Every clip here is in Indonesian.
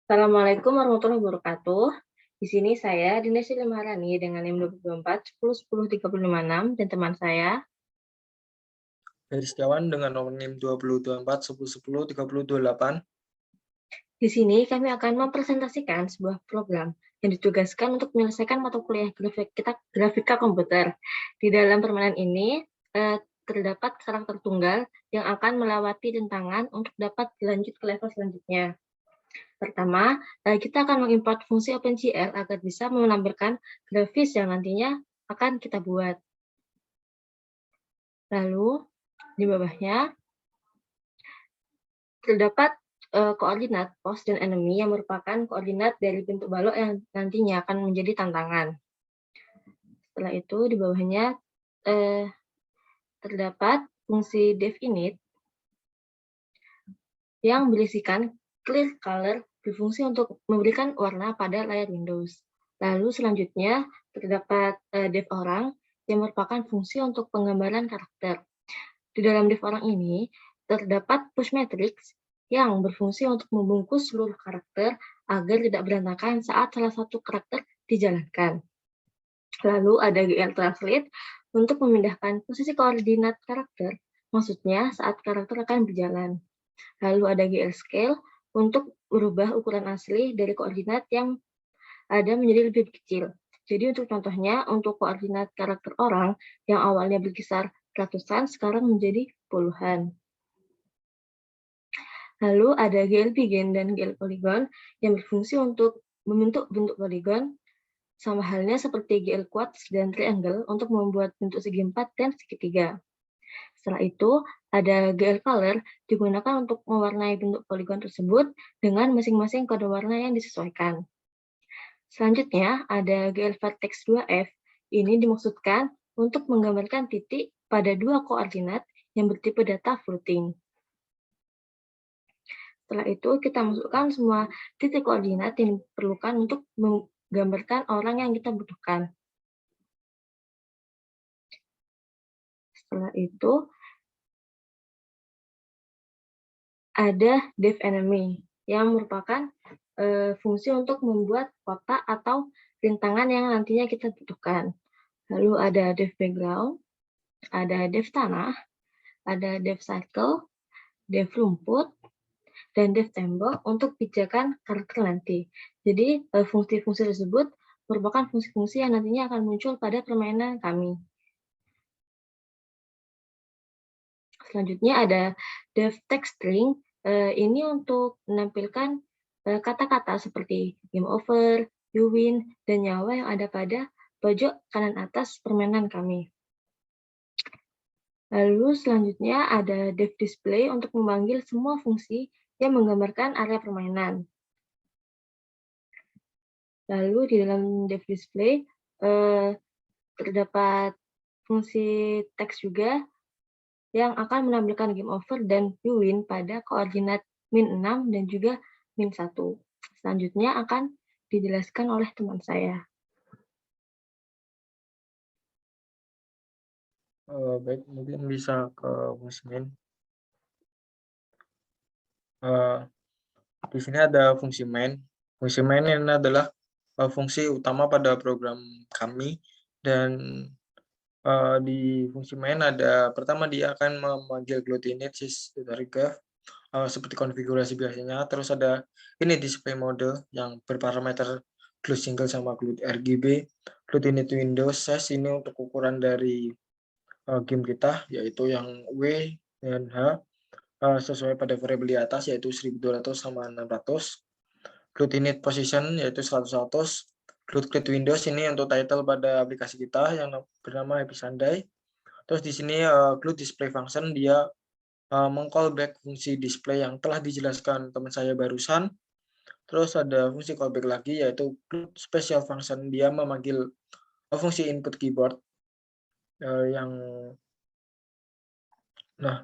Assalamualaikum warahmatullahi wabarakatuh. Di sini saya Dina Maharani dengan NIM 2024 10 10 356 dan teman saya. Heri Setiawan dengan nomor NIM 2024 10 10 3028. Di sini kami akan mempresentasikan sebuah program yang ditugaskan untuk menyelesaikan mata kuliah grafika komputer. Di dalam permainan ini terdapat karakter tunggal yang akan melewati rintangan untuk dapat lanjut ke level selanjutnya. Pertama, kita akan mengimport fungsi OpenGL agar bisa menampilkan grafis yang nantinya akan kita buat. Lalu, di bawahnya terdapat koordinat post dan enemy yang merupakan koordinat dari bentuk balok yang nantinya akan menjadi tantangan. Setelah itu, di bawahnya terdapat fungsi definite yang berisikan clear color berfungsi untuk memberikan warna pada layar Windows. Lalu selanjutnya terdapat dev orang yang merupakan fungsi untuk penggambaran karakter. Di dalam dev orang ini terdapat push matrix yang berfungsi untuk membungkus seluruh karakter agar tidak berantakan saat salah satu karakter dijalankan. Lalu ada GL translate untuk memindahkan posisi koordinat karakter, maksudnya saat karakter akan berjalan. Lalu ada GL scale untuk merubah ukuran asli dari koordinat yang ada menjadi lebih kecil. Jadi untuk contohnya, untuk koordinat karakter orang yang awalnya berkisar ratusan, sekarang menjadi puluhan. Lalu ada GL begin dan GL polygon yang berfungsi untuk membentuk bentuk poligon, sama halnya seperti GL quartz dan triangle untuk membuat bentuk segi 4 dan segitiga. Setelah itu, ada GL color digunakan untuk mewarnai bentuk poligon tersebut dengan masing-masing kode warna yang disesuaikan. Selanjutnya, ada GL vertex 2F. Ini dimaksudkan untuk menggambarkan titik pada dua koordinat yang bertipe data floating. Setelah itu, kita masukkan semua titik koordinat yang diperlukan untuk menggambarkan orang yang kita butuhkan. Setelah itu, ada dev enemy yang merupakan fungsi untuk membuat kotak atau rintangan yang nantinya kita butuhkan. Lalu ada dev background, ada dev tanah, ada dev cycle, dev rumput, dan dev tembok untuk pijakan karakter nanti. Jadi fungsi-fungsi tersebut merupakan fungsi-fungsi yang nantinya akan muncul pada permainan kami. Selanjutnya ada dev text string. Ini untuk menampilkan kata-kata seperti game over, you win, dan nyawa yang ada pada pojok kanan atas permainan kami. Lalu selanjutnya ada dev display untuk memanggil semua fungsi yang menggambarkan area permainan. Lalu di dalam dev display terdapat fungsi teks juga yang akan menampilkan game over dan you win pada koordinat -6 dan juga -1. Selanjutnya akan dijelaskan oleh teman saya. Baik, mungkin bisa ke fungsi main. Di sini ada fungsi main. Fungsi main ini adalah fungsi utama pada program kami, dan di fungsi main ada pertama dia akan memanggil glutinate dari graph seperti konfigurasi biasanya. Terus ada ini display mode yang berparameter glut single sama glut RGB. Glutinate window size ini untuk ukuran dari game kita, yaitu yang W dan H sesuai pada variabel di atas, yaitu 1200 sama 600. Glutinate position yaitu 100. Glut Windows ini untuk title pada aplikasi kita yang bernama Happy Sunday. Terus di sini glut display function dia meng-callback fungsi display yang telah dijelaskan teman saya barusan. Terus ada fungsi callback lagi yaitu glut special function, dia memanggil fungsi input keyboard yang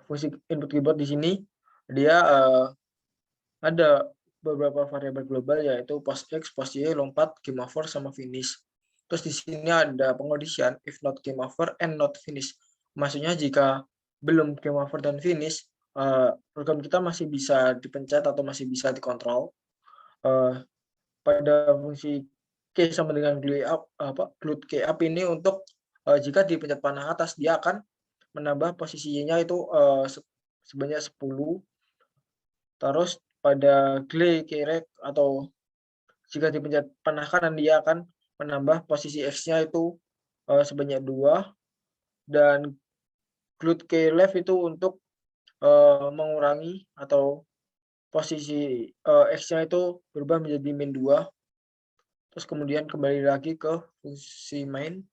fungsi input keyboard di sini dia ada beberapa variabel global yaitu post X, post Y, lompat, game over, sama finish. Terus di sini ada pengondisian if not game over and not finish. Maksudnya jika belum game over dan finish, program kita masih bisa dipencet atau masih bisa dikontrol. eh, pada fungsi K sama dengan GLUT K up ini untuk jika dipencet panah atas dia akan menambah posisinya itu sebanyak 10. Terus pada GLE K rect atau jika dipencet panah kanan dia akan menambah posisi X-nya itu sebanyak 2, dan GLUT K left itu untuk mengurangi atau posisi X-nya itu berubah menjadi -2. Terus kemudian kembali lagi ke fungsi main.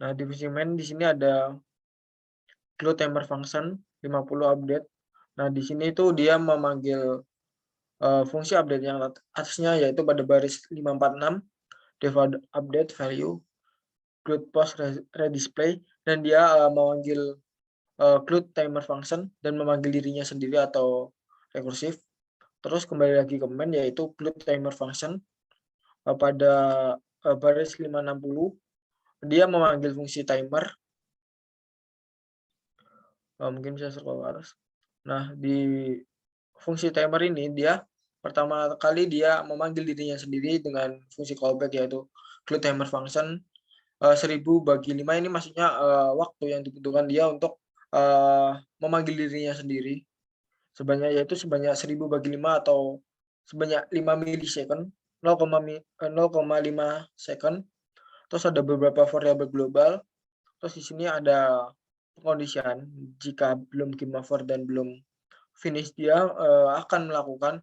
Nah, di fungsi main di sini ada GLUT timer function 50 update. Nah, di sini itu dia memanggil fungsi update yang atasnya, yaitu pada baris 546 dev update value GLUT post redisplay, dan dia memanggil GLUT timer function dan memanggil dirinya sendiri atau rekursif. Terus kembali lagi ke main, yaitu GLUT timer function pada baris 560 dia memanggil fungsi timer. Mungkin bisa scroll ke atas. Nah, di fungsi timer ini dia pertama kali dia memanggil dirinya sendiri dengan fungsi callback, yaitu GLUT timer function 1000/5. Ini maksudnya waktu yang dibutuhkan dia untuk memanggil dirinya sendiri yaitu sebanyak 1000/5 atau sebanyak 5 milisecond, 0,5 second. Terus ada beberapa variabel global. Terus di sini ada pengkondisian, jika belum game over dan belum finish dia akan melakukan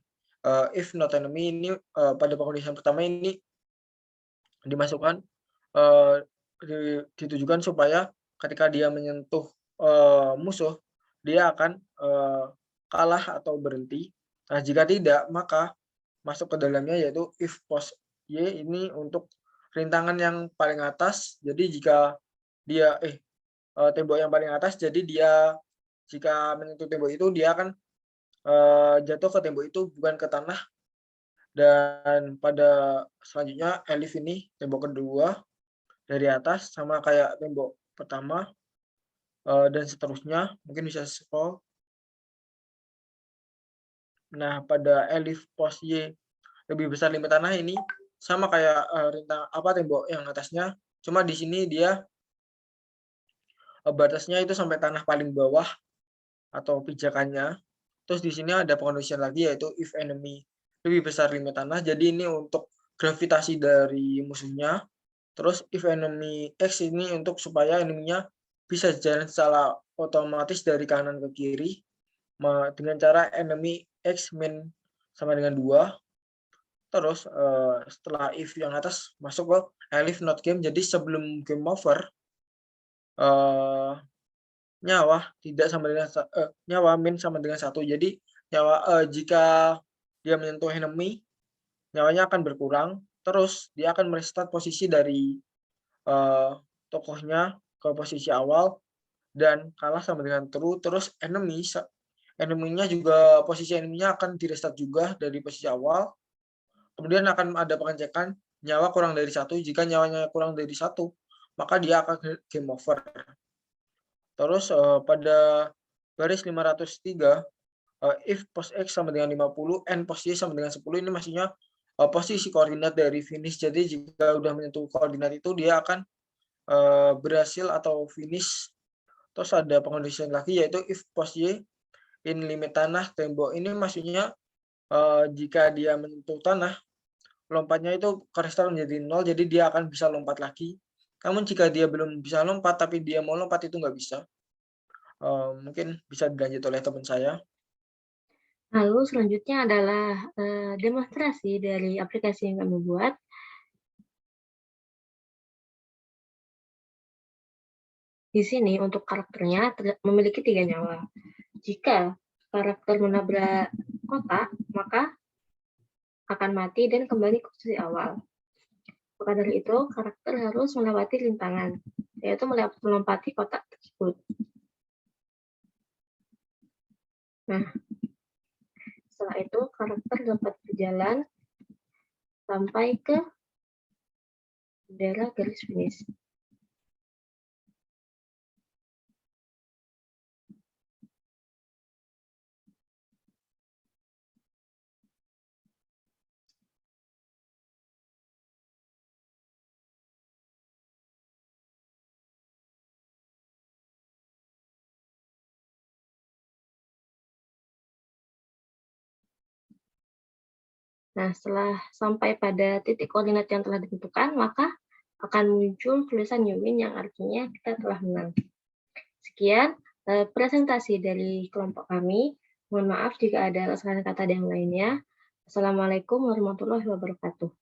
if not enemy. Ini pada pengkondisian pertama ini dimasukkan ditujukan supaya ketika dia menyentuh musuh dia akan kalah atau berhenti. Nah, jika tidak maka masuk ke dalamnya, yaitu if post Y ini untuk rintangan yang paling atas. Jadi jika dia tembok yang paling atas, jadi dia jika menyentuh tembok itu dia akan jatuh ke tembok itu, bukan ke tanah. Dan pada selanjutnya elif ini tembok kedua dari atas sama kayak tembok pertama, dan seterusnya. Mungkin bisa scroll. Nah, pada elif post Y lebih besar limit tanah ini sama kayak tembok yang atasnya, cuma di sini dia batasnya itu sampai tanah paling bawah atau pijakannya. Terus di sini ada pengkondisian lagi, yaitu if enemy lebih besar limit tanah. Jadi ini untuk gravitasi dari musuhnya. Terus if enemy X ini untuk supaya eneminya bisa jalan secara otomatis dari kanan ke kiri dengan cara enemy X min sama dengan 2. Terus setelah if yang atas masuk ke elif not game. Jadi sebelum game over nyawa tidak sama dengan nyawa min sama dengan 1. Jadi nyawa jika dia menyentuh enemy, nyawanya akan berkurang. Terus dia akan merestart posisi dari tokohnya ke posisi awal dan kalah sama dengan true. Terus enemy-nya juga posisi enemy-nya akan di-restart juga dari posisi awal. Kemudian akan ada pengecekan nyawa kurang dari 1. Jika nyawanya kurang dari 1, maka dia akan game over. Terus pada baris 503 if post X sama dengan 50 and post Y sama dengan 10, ini maksudnya posisi koordinat dari finish. Jadi jika udah menyentuh koordinat itu dia akan berhasil atau finish. Terus ada pengkondisian lagi, yaitu if post Y in limit tanah tembok. Ini maksudnya jika dia menyentuh tanah, lompatnya itu restart menjadi 0, jadi dia akan bisa lompat lagi. Namun jika dia belum bisa lompat tapi dia mau lompat itu nggak bisa. Mungkin bisa dilanjut oleh teman saya. Lalu selanjutnya adalah demonstrasi dari aplikasi yang kami buat. Di sini untuk karakternya memiliki 3 nyawa. Jika karakter menabrak kotak, maka akan mati dan kembali ke posisi awal. Maka dari itu, karakter harus melewati rintangan, yaitu melompati kotak tersebut. Nah, setelah itu karakter dapat berjalan sampai ke daerah garis finish. Nah, setelah sampai pada titik koordinat yang telah ditentukan, maka akan muncul tulisan you win yang artinya kita telah menang. Sekian presentasi dari kelompok kami. Mohon maaf jika ada kesalahan kata dan lainnya. Assalamualaikum warahmatullahi wabarakatuh.